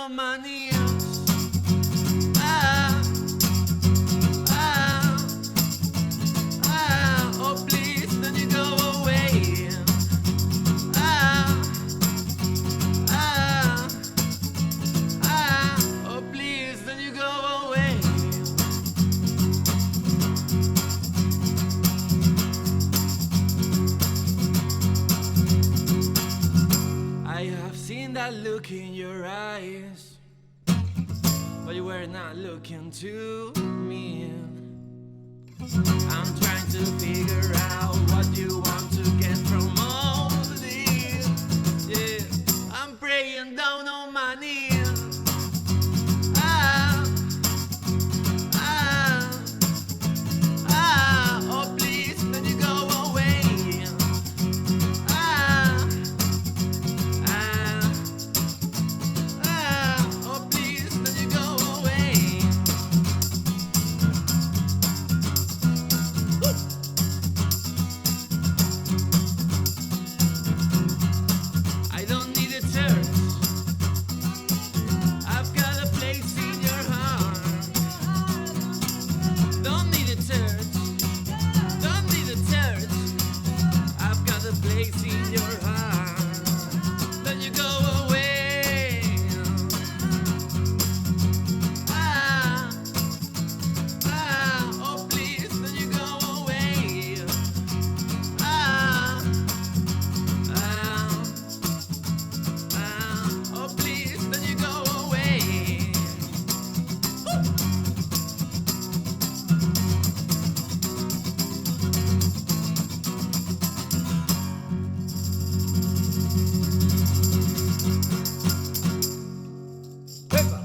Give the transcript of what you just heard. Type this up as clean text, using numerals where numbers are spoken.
on my knees. Ah, ah, ah, oh please, don't you go away. Ah, ah, ah, oh please, don't you go away. I have seen that look in your eyes, but you were not looking to me. I'm trying to figure out what you want to get from all this. Yeah, I'm praying down on my knees. Ah, ah, ah, oh please, don't you go away. Ah, ah, ah, oh please, don't you go away. I don't need a church. I've got a place in your heart. Don't need a church. Don't need a church. I've got a place in your heart. Don't you go away. Ah, ah, oh please, don't you go away. Ah, ah, ah, oh please, don't you go away. Epa!